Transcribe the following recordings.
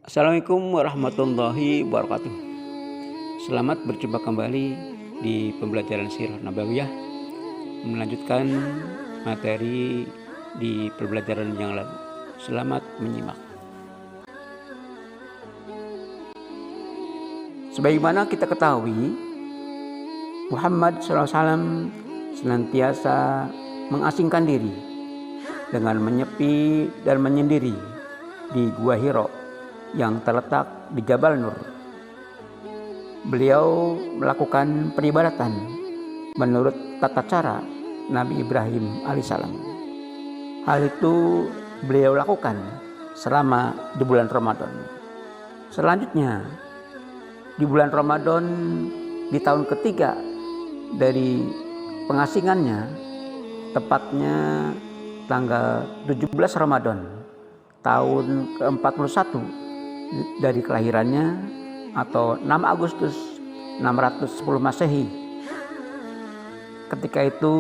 Assalamualaikum warahmatullahi wabarakatuh. Selamat berjumpa kembali di pembelajaran Sirah Nabawiyah, melanjutkan materi di pembelajaran yang lalu. Selamat menyimak. Sebagaimana kita ketahui, Muhammad SAW senantiasa mengasingkan diri dengan menyepi dan menyendiri di Gua Hiro yang terletak di Jabal Nur. Beliau melakukan peribadatan menurut tata cara Nabi Ibrahim alaihissalam. Hal itu beliau lakukan selama di bulan Ramadan. Selanjutnya, di bulan Ramadan di tahun ketiga dari pengasingannya, tepatnya tanggal 17 Ramadan tahun ke-41 dari kelahirannya, atau 6 Agustus 610 Masehi. Ketika itu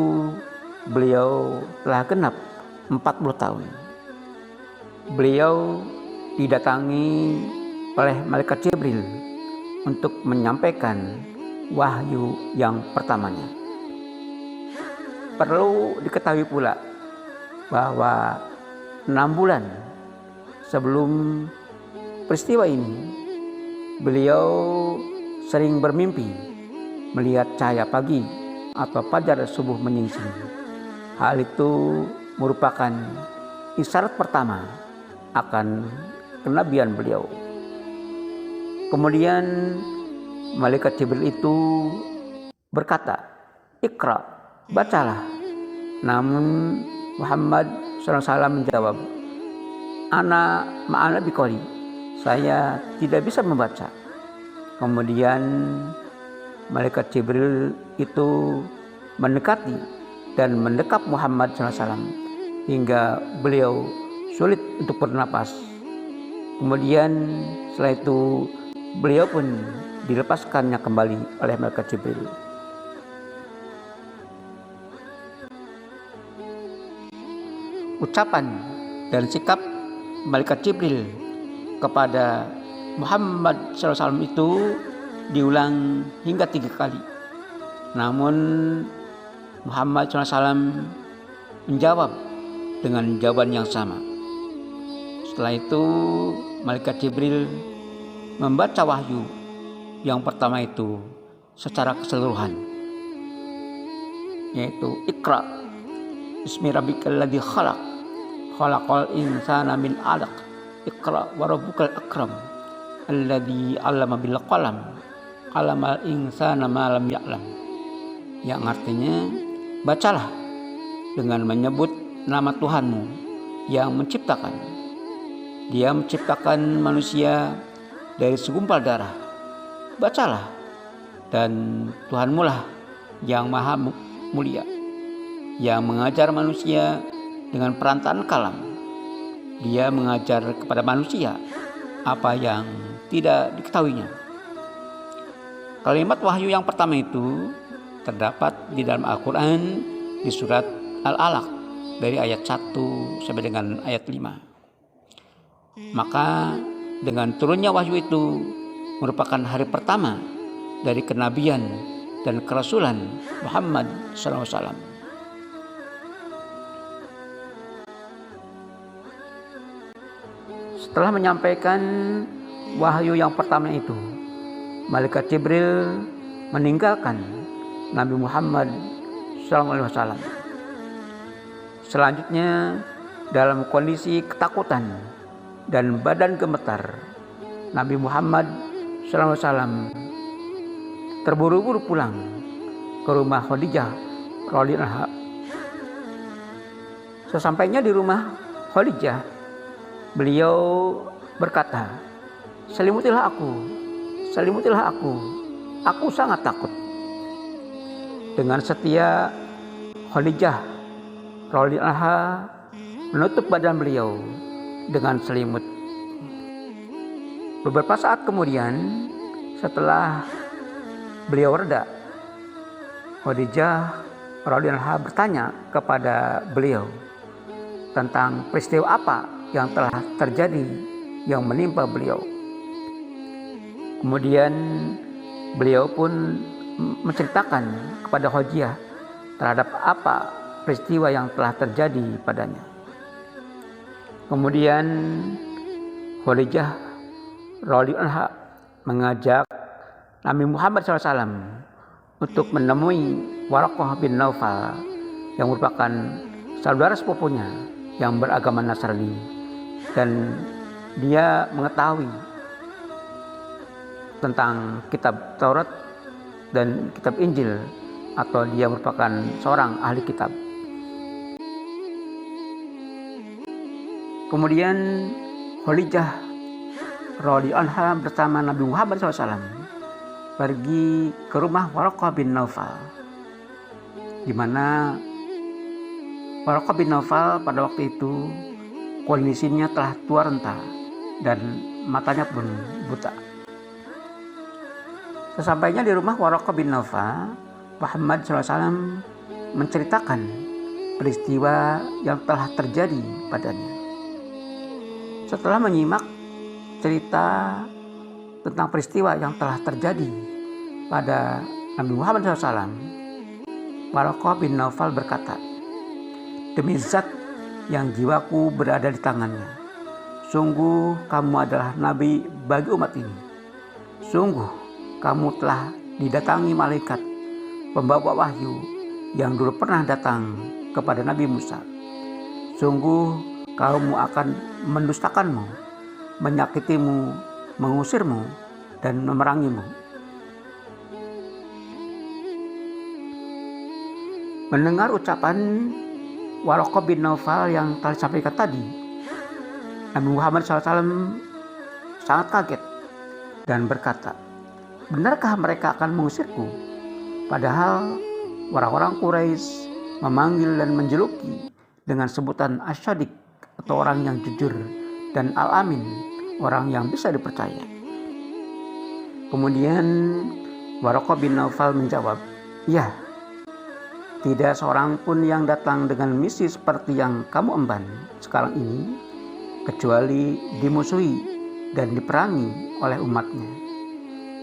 beliau telah genap 40 tahun. Beliau didatangi oleh malaikat Jibril untuk menyampaikan wahyu yang pertamanya. Perlu diketahui pula bahwa 6 bulan sebelum peristiwa ini, beliau sering bermimpi melihat cahaya pagi atau fajar subuh menyingsing. Hal itu merupakan isyarat pertama akan kenabian beliau. Kemudian malaikat Jibril itu berkata, "Iqra, bacalah." Namun Muhammad SAW menjawab, "Ana ma'ana biqari." Saya tidak bisa membaca. Kemudian malaikat Jibril itu mendekati dan mendekap Muhammad SAW hingga beliau sulit untuk bernapas. Kemudian setelah itu beliau pun dilepaskannya kembali oleh malaikat Jibril. Ucapan dan sikap malaikat Jibril kepada Muhammad SAW itu diulang hingga 3 kali. Namun Muhammad SAW menjawab dengan jawaban yang sama. Setelah itu malaikat Jibril membaca wahyu yang pertama itu secara keseluruhan, yaitu Iqra bismi rabbikal ladzi khalaq, khalaqal insana min 'alaq, Iqra wa rabbukal akram, alladzi 'allama bil qalam, 'allamal insana ma lam ya'lam. Yang artinya, bacalah dengan menyebut nama Tuhanmu yang menciptakan. Dia menciptakan manusia dari segumpal darah. Bacalah, dan Tuhanmu lah yang maha mulia, yang mengajar manusia dengan perantaraan kalam. Dia mengajar kepada manusia apa yang tidak diketahuinya. Kalimat wahyu yang pertama itu terdapat di dalam Al-Quran di surat Al-Alaq dari ayat 1 sampai dengan ayat 5. Maka dengan turunnya wahyu itu merupakan hari pertama dari kenabian dan kerasulan Muhammad SAW. Setelah menyampaikan wahyu yang pertama itu, malaikat Jibril meninggalkan Nabi Muhammad SAW. Selanjutnya, dalam kondisi ketakutan dan badan gemetar, Nabi Muhammad SAW terburu-buru pulang ke rumah Khadijah radhiyallahu anha. Sesampainya di rumah Khadijah, beliau berkata, selimutilah aku sangat takut." Dengan setia, Khadijah radhiyallahu anha menutup badan beliau dengan selimut. Beberapa saat kemudian, setelah beliau reda, Khadijah radhiyallahu anha bertanya kepada beliau tentang peristiwa apa yang telah terjadi yang menimpa beliau. Kemudian beliau pun menceritakan kepada Khadijah terhadap apa peristiwa yang telah terjadi padanya. Kemudian Khadijah radhiyallahu anha mengajak Nabi Muhammad SAW untuk menemui Waraqah bin Naufal yang merupakan saudara sepupunya yang beragama Nasrani, dan dia mengetahui tentang kitab Taurat dan kitab Injil, atau dia merupakan seorang ahli kitab. Kemudian Khadijah radhiyallahu anha bersama Nabi Muhammad SAW pergi ke rumah Waraqah bin Naufal, di mana Waraqah bin Naufal pada waktu itu kondisinya telah tua renta dan matanya pun buta. Sesampainya di rumah Waraqah bin Naufal, Muhammad SAW menceritakan peristiwa yang telah terjadi padanya. Setelah menyimak cerita tentang peristiwa yang telah terjadi pada Nabi Muhammad SAW, Waraqah bin Naufal berkata, "Demi zat yang jiwaku berada di tangannya, sungguh kamu adalah nabi bagi umat ini. Sungguh kamu telah didatangi malaikat pembawa wahyu yang dulu pernah datang kepada Nabi Musa. Sungguh kamu akan mendustakanmu, menyakitimu, mengusirmu, dan memerangimu." Mendengar ucapan Waraqah bin Naufal yang telah disampaikan tadi, Nabi Muhammad SAW sangat kaget dan berkata, "Benarkah mereka akan mengusirku? Padahal orang-orang Quraisy memanggil dan menjuluki dengan sebutan Asy-Syadiq, atau orang yang jujur, dan Al-Amin, orang yang bisa dipercaya." Kemudian Waraqah bin Naufal menjawab, "Ya, tidak seorang pun yang datang dengan misi seperti yang kamu emban sekarang ini, kecuali dimusuhi dan diperangi oleh umatnya.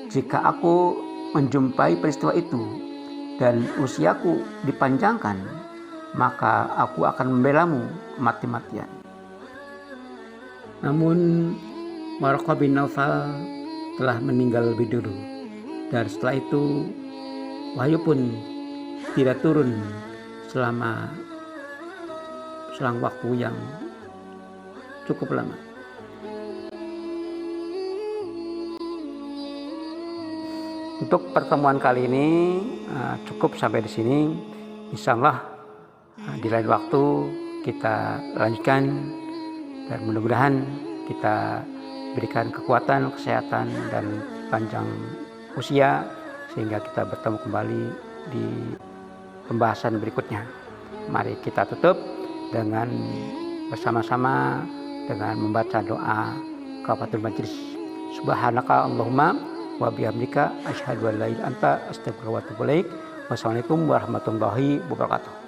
Jika aku menjumpai peristiwa itu dan usiaku dipanjangkan, maka aku akan membelamu mati-matian." Namun Waraqah bin Naufal telah meninggal lebih dulu, dan setelah itu wahyu pun tidak turun selang waktu yang cukup lama. Untuk pertemuan kali ini cukup sampai di sini. Insyaallah di lain waktu kita lanjutkan, dan mudah-mudahan kita berikan kekuatan, kesehatan, dan panjang usia sehingga kita bertemu kembali di pembahasan berikutnya. Mari kita tutup dengan bersama-sama dengan membaca doa kafaratul majlis. Subhanaka Allahumma wa bihamdika asyhadu an la ilaha illa anta astaghfiruka wa atubu ilaik. Wassalamualaikum warahmatullahi wabarakatuh.